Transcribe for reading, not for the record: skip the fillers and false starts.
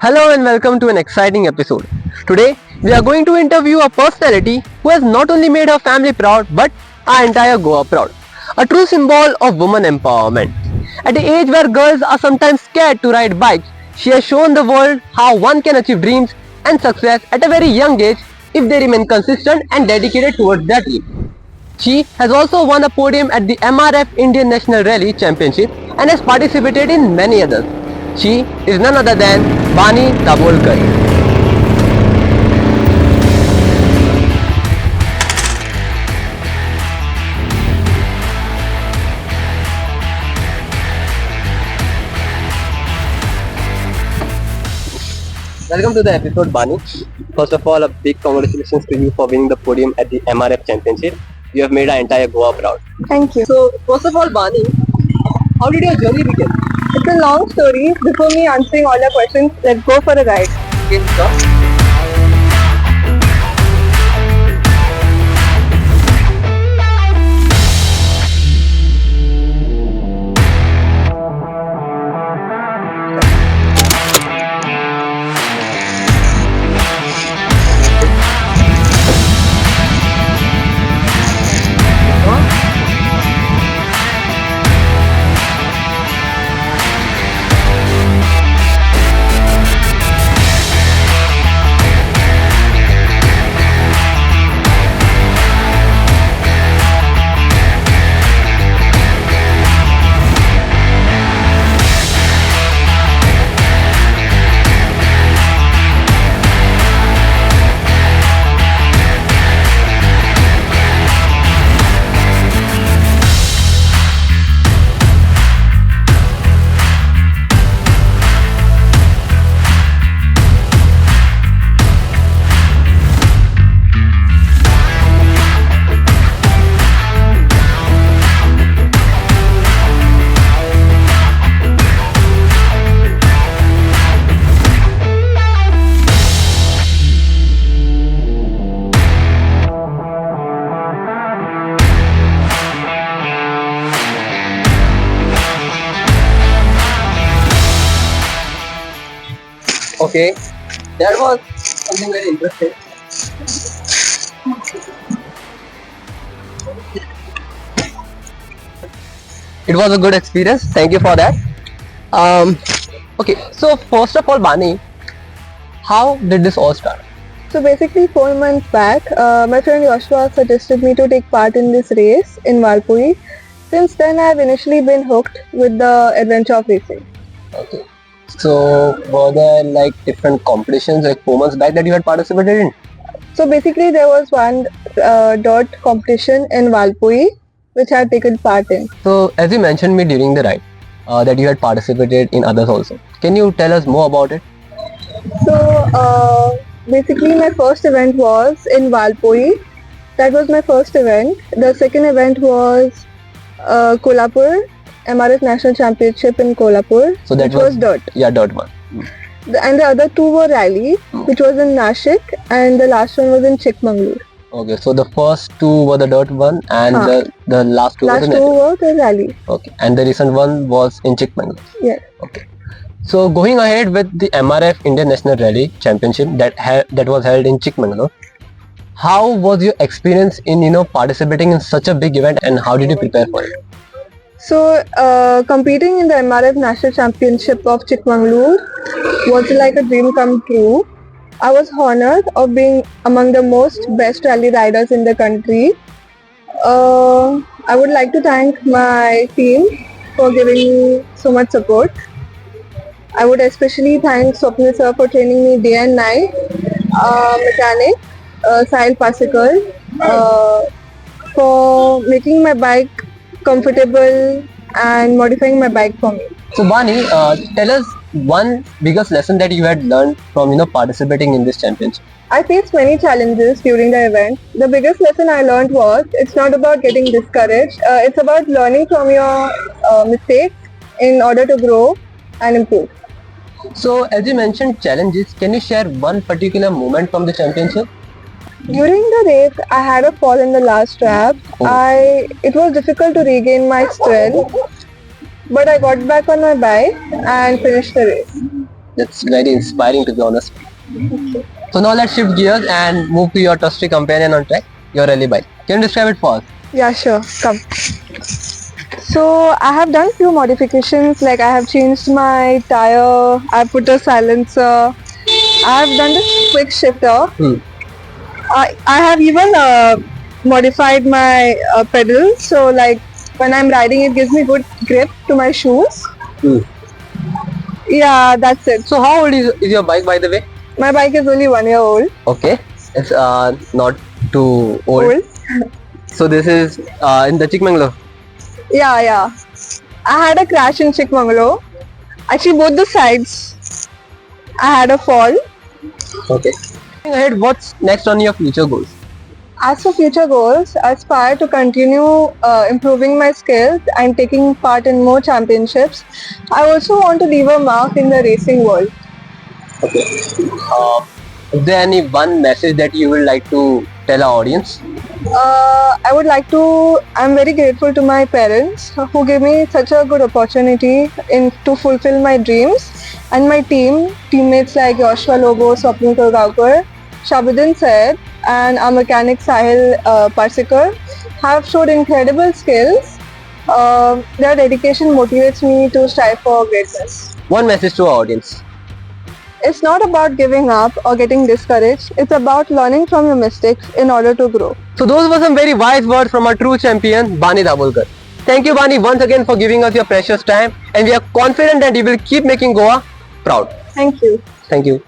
Hello and welcome to an exciting episode. Today, we are going to interview a personality who has not only made her family proud but our entire Goa proud. A true symbol of woman empowerment. At the age where girls are sometimes scared to ride bikes, she has shown the world how one can achieve dreams and success at a very young age if they remain consistent and dedicated towards their dream. She has also won a podium at the MRF Indian National Rally Championship and has participated in many others. She is none other than Bani Dabolkar. Welcome to the episode, Bani. First of all, a big congratulations to you for winning the podium at the MRF Championship. You have made our entire Goa proud. Thank you. So, first of all, Bani, how did your journey begin? It's a long story. Before me answering all your questions, let's go for a ride. Okay, sure. Okay, that was something very interesting. It was a good experience. Thank you for that. Okay, so first of all, Bani, how did this all start? So basically 4 months back, my friend Joshua suggested me to take part in this race in Valpuri. Since then, I've initially been hooked with the adventure of racing. Okay. So were there like different competitions like 4 months back that you had participated in? So basically there was one dirt competition in Valpuri which I had taken part in. So as you mentioned me during the ride that you had participated in others also. Can you tell us more about it? So basically my first event was in Valpuri. That was my first event. The second event was Kolhapur, MRF National Championship in Kolhapur, So that which was dirt. Yeah, dirt one. And the other two were rally, which was in Nashik, and the last one was in Chikmagalur. Okay, so the first two were the dirt one and the last two Last were two the were the rally. Okay, and the recent one was in Chikmagalur. Yes. Okay. So going ahead with the MRF Indian National Rally Championship that was held in Chikmagalur, how was your experience in participating in such a big event and how did you prepare for it? So competing in the MRF National Championship of Chikmagalur was like a dream come true. I was honored of being among the most best rally riders in the country. I would like to thank my team for giving me so much support. I would especially thank Swapnil sir for training me day and night, mechanic, Sahil Pasikar, for making my bike comfortable and modifying my bike for me. So Bani, tell us one biggest lesson that you had learned from participating in this championship. I faced many challenges during the event. The biggest lesson I learned was it's not about getting discouraged. It's about learning from your mistakes in order to grow and improve. So as you mentioned challenges, can you share one particular moment from the championship? During the race, I had a fall in the last lap. It was difficult to regain my strength, but I got back on my bike and finished the race. That's very inspiring, to be honest. So now let's shift gears and move to your trusty companion on track, your rally bike. Can you describe it for us? Yeah, sure. Come. So I have done few modifications. Like I have changed my tire. I put a silencer. I have done this quick shifter. I have even modified my pedals. So like when I'm riding, it gives me good grip to my shoes. Yeah, that's it. So how old is your bike, by the way? My bike is only 1 year old. Okay, it's not too old. So this is in the Chikmagalur. Yeah. I had a crash in Chikmagalur. Actually, both the sides. I had a fall. Okay. Moving ahead, what's next on your future goals? As for future goals, I aspire to continue improving my skills and taking part in more championships. I also want to leave a mark in the racing world. Okay. Is there any one message that you would like to tell our audience? I'm very grateful to my parents who gave me such a good opportunity to fulfill my dreams, and my teammates like Yoshua Lobo, Swapnil Kolgaonkar, Shabuddin Said, and our mechanic Sahil Parsikar have showed incredible skills. Their dedication motivates me to strive for greatness. One message to our audience. It's not about giving up or getting discouraged. It's about learning from your mistakes in order to grow. So those were some very wise words from our true champion, Bani Dabholkar. Thank you, Bani, once again for giving us your precious time, and we are confident that you will keep making Goa proud. Thank you. Thank you.